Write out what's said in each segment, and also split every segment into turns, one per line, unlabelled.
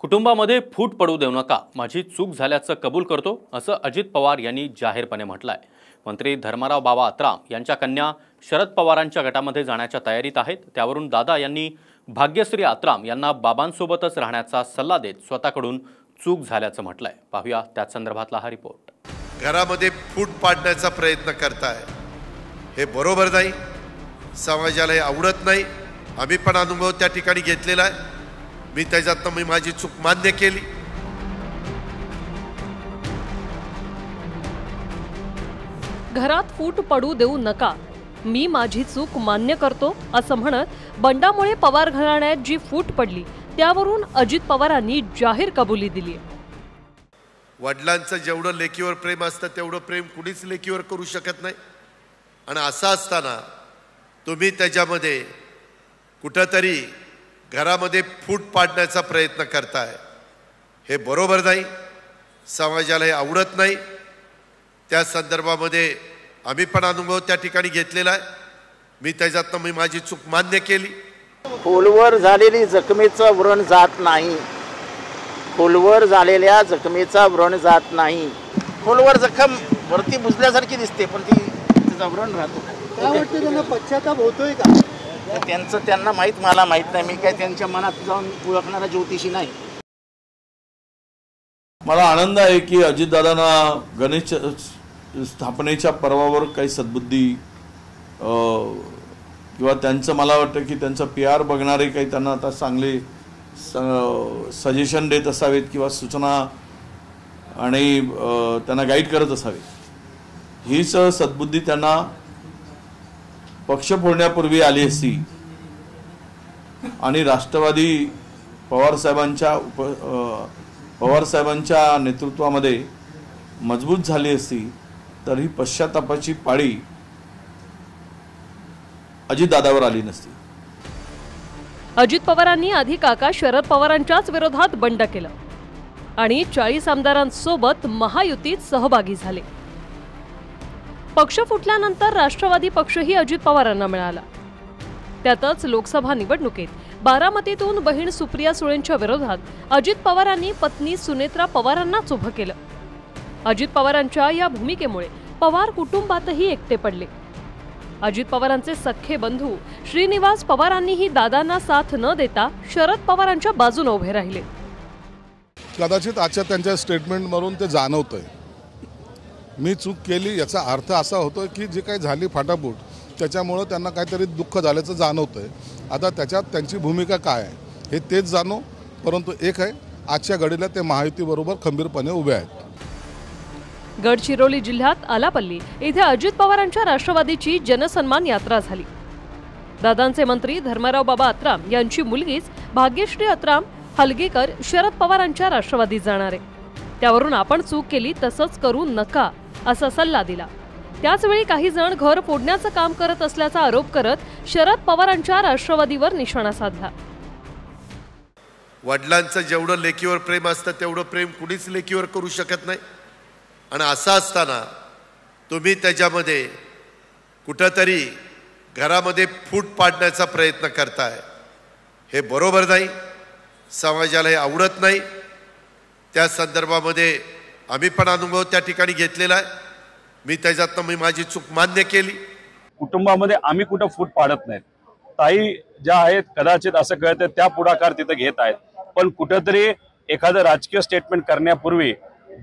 कुटुंबामध्ये फूट पडू देऊ नका, माझी चूक झाल्याचं कबूल करतो, असं अजित पवार यांनी जाहीरपणे म्हटलंय। मंत्री धर्माराव बाबा अत्राम यांच्या कन्या शरद पवारांच्या गटामध्ये जाण्याच्या तयारीत आहेत। त्यावरून दादा यांनी भाग्यश्री अत्राम यांना बाबांसोबतच राहण्याचा सल्ला देत स्वतःकडून चूक झाल्याचं म्हटलंय। पाहूया त्याच संदर्भातला हा रिपोर्ट।
घरामध्ये फूट पाडण्याचा प्रयत्न करताय, हे बरोबर नाही, समाजाला हे आवडत नाही। आम्ही पण अनुभव त्या ठिकाणी घेतलेला आहे। मी त्याच्यातनं मी माझी चूक मान्य केली।
घरात फूट पडू देऊ नका, मी माझी चूक मान्य करतो असं म्हणत बंडामुळे पवार घराण्यात जी फूट पडली त्यावरून अजित पवारांनी जाहीर कबुली दिली।
वडिलांचं जेवढं लेकीवर प्रेम असतं तेवढं प्रेम कुणीच लेकीवर करू शकत नाही। आणि असं असताना तुम्ही त्याच्यामध्ये कुठंतरी घरामध्ये फूट पाडण्याचा प्रयत्न करताय, हे बरोबर नाही, समाजाला हे आवडत नाही। त्या संदर्भामध्ये आम्ही पण अनुभव त्या ठिकाणी घेतलेला आहे। मी त्याच्यातनं मी माझी चूक मान्य केली।
खोलवर झालेली जखमेचा व्रण जात नाही, खोलवर झालेल्या जखमेचा व्रण जात नाही। खोलवर जखम वरती बुजल्यासारखी दिसते पण ती त्याचा व्रण राहतो।
त्यावरती त्यांना पश्चाताप होतोय का?
त्यांना माहित, मला माहित नाही। मी काय त्यांच्या मनात जाऊन ओळखणारा ज्योतिषी नाही।
मला आनंद आहे की अजितदादांना गणेश स्थापनेच्या पर्वावर काही सद्बुद्धी किंवा त्यांचं, मला वाटतं की त्यांचं PR बघणारे काही त्यांना आता चांगले सजेशन देत असावेत किंवा सूचना आणि त्यांना गाईड करत असावे। हीच सद्बुद्धी त्यांना पक्ष फोडण्यापूर्वी आली असती आणि राष्ट्रवादी पवारसाहेबांच्या नेतृत्वामध्ये मजबूत झाली असती तर ही पश्चातापाची पाळी अजितदादावर आली नसती।
अजित पवारांनी आधी काका शरद पवारांच्याच विरोधात बंड केलं आणि 40 आमदारांसोबत महायुतीत सहभागी झाले। पक्ष फुटल्यानंतर राष्ट्रवादी पक्षही अजित पवारांना मिळाला। त्यातच लोकसभा निवडणुकीत बारामतीतून बहीण सुप्रिया सुळेंच्या विरोधात अजित पवारांनी पत्नी सुनेत्रा पवारांनाच उभं केलं। अजित पवारांच्या या भूमिकेमुळे पवार कुटुंबातही एकटे पडले। अजित पवारांचे सख्खे बंधू श्रीनिवास पवारांनीही दादांना साथ न देता शरद पवारांच्या बाजूने उभे राहिले।
कदाचित आजच्या त्यांच्या स्टेटमेंटवरून ते जाणवतंय, मी चूक केली याचा अर्थ असा होतो की जे काही झाली फाटाफूट त्याच्यामुळे त्यांना काहीतरी दुःख झाल्याचं जाणवतंय। आता त्याच्यात त्यांची भूमिका काय आहे हे तेच जाणो, परंतु एक आहे, आजच्या घडीला ते महायुतीबरोबर खंबीरपणे उभे आहेत।
गडचिरोली जिल्ह्यात आलापल्ली इथे अजित पवारांच्या राष्ट्रवादीची जनसन्मान यात्रा झाली। दादांचे मंत्री धर्माराव बाबा अत्राम यांची मुलगीच भाग्यश्री अत्राम हलगेकर शरद पवारांच्या राष्ट्रवादीत जाणार आहे। त्यावरून आपण चूक केली तसंच करू नका असा सल्ला दिला। त्याचवेळी काही जण घर फोडण्याचं काम करत असल्याचा आरोप करत शरद पवारांच्या राष्ट्रवादीवर निशाणा साधला।
वडिलांचं जेवढं लेकीवर प्रेम असतं तेवढं प्रेम कुणीच लेकीवर करू शकत नाही। आणि असं असताना तुम्ही त्याच्यामध्ये कुठंतरी घरामध्ये फूट पाडण्याचा प्रयत्न करताय, हे बरोबर नाही, समाजाला हे आवडत नाही। त्या संदर्भामध्ये आम्ही पण अनुभव त्या ठिकाणी घेतलेला आहे। मी त्याच्यातनं मी माझी चूक मान्य केली।
कुटुंबामध्ये आम्ही कुठं फूट पाडत नाहीत। ताई ज्या आहेत कदाचित असं कळतं त्या पुढाकार तिथे घेत आहेत, पण कुठंतरी एखादं राजकीय स्टेटमेंट करण्यापूर्वी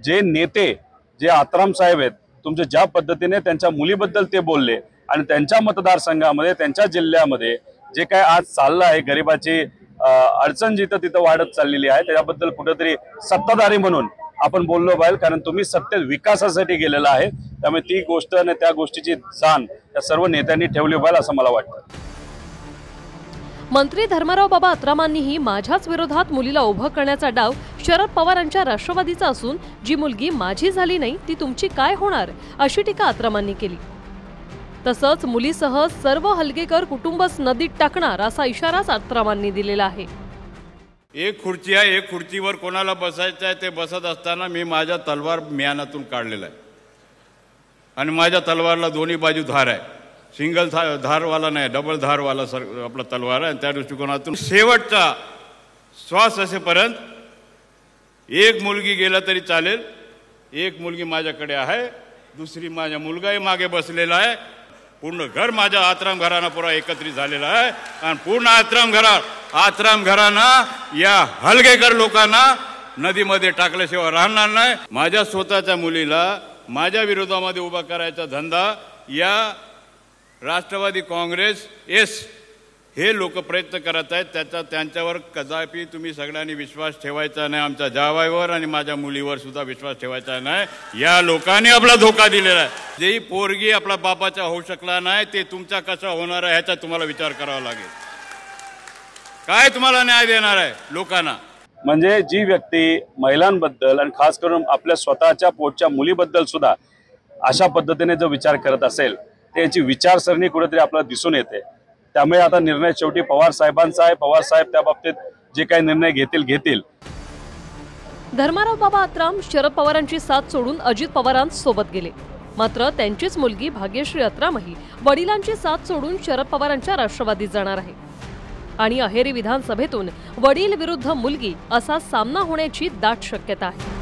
जे नेते, जे अत्राम साहेब आहेत, तुमच्या ज्या पद्धतीने त्यांच्या मुलीबद्दल ते बोलले आणि त्यांच्या मतदारसंघामध्ये त्यांच्या जिल्ह्यामध्ये जे काय आज चाललं आहे, गरिबाची अडचण जिथं तिथं वाढत चाललेली आहे, त्याबद्दल कुठेतरी सत्ताधारी म्हणून आपण बोललो पाहिजे। कारण तुम्ही सत्तेत विकासासाठी गेलेला आहे, त्यामुळे ती गोष्ट आणि त्या गोष्टीची जाण या सर्व नेत्यांनी ठेवली पाहिजे असं मला वाटतं।
मंत्री धर्माराव बाबा अत्रामांनीही माझ्याच विरोधात मुलीला उभं करण्याचा डाव शरद पवारांच्या राष्ट्रवादीचा असून जी मुलगी माझी झाली नाही ती तुमची काय होणार अशी टीका अत्रामांनी केली। तसंच मुलीसह सर्व हलगेकर कुटुंबच नदीत टाकणार असा इशाराच अत्रामांनी दिलेला आहे।
एक खुर्ची आहे, एक खुर्चीवर कोणाला बसायचं आहे ते बसत असताना मी माझ्या तलवार म्यानातून काढलेला आहे आणि माझ्या तलवारला दोन्ही बाजू धार आहे। सिंगल धारवाला नाही, डबल धारवाला आपला तलवार आहे। त्या दृष्टिकोनातून शेवटचा श्वास असेपर्यंत एक मुलगी गेला तरी चालेल, एक मुलगी माझ्याकडे आहे, दुसरी माझ्या मुलगाही मागे बसलेला आहे, पूर्ण घर माझ्या आत्राम घराणा पुरा एकत्रित झालेला आहे आणि पूर्ण आत्राम घराणा या हलगेकर लोकांना नदीमध्ये टाकल्याशिवाय राहणार नाही। माझ्या स्वतःच्या मुलीला माझ्या विरोधामध्ये उभा करायचा धंदा या राष्ट्रवादी काँग्रेस हे लोक प्रयत्न करत आहेत, त्यांच्यावर कदापि तुम्ही सगळ्यांनी विश्वास ठेवायचा नाही। आमच्या जावाईवर आणि माझ्या मुलीवर सुद्धा विश्वास ठेवायचा नाही। या लोकांनी आपला धोका दिलेला आहे। जेही पोरगी आपला बापाचा होऊ शकला नाही ते तुमचा कसा होणार आहे ह्याचा तुम्हाला विचार करावा लागेल। काय तुम्हाला न्याय देणार आहे लोकांना?
म्हणजे जी व्यक्ती महिलांबद्दल आणि खास करून आपल्या स्वतःच्या पोटच्या मुलीबद्दल सुद्धा अशा पद्धतीने जो विचार करत असेल त्याची विचारसरणी कुठेतरी आपल्याला दिसून येते। त्यामुळे आता निर्णय शेवटी पवार साहेबांचा आहे। पवार साहेब त्या बाबतीत जे काही निर्णय घेतील।
धर्माराव बाबा अत्राम शरद पवारांची साथ सोडून अजित पवारांसोबत गेले, मात्र त्यांचीच मुलगी भाग्यश्री अत्रामही वडिलांची साथ सोडून शरद पवारांच्या राष्ट्रवादीत जाणार आहे आणि अहेरी विधानसभेतून वडील विरुद्ध मुलगी असा सामना होण्याची दाट शक्यता आहे।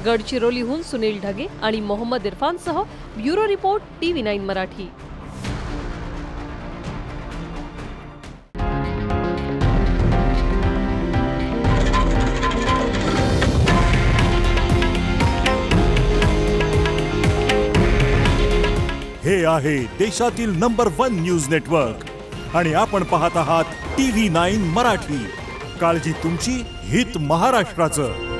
गडचिरोलीहून सुनील ढगे आणि मोहम्मद इरफानसह ब्युरो रिपोर्ट TV9 मराठी।
हे आहे देशातील नंबर 1 न्यूज नेटवर्क आणि आपण पाहत आहात TV9 मराठी। काळजी तुमची, हित महाराष्ट्राचं।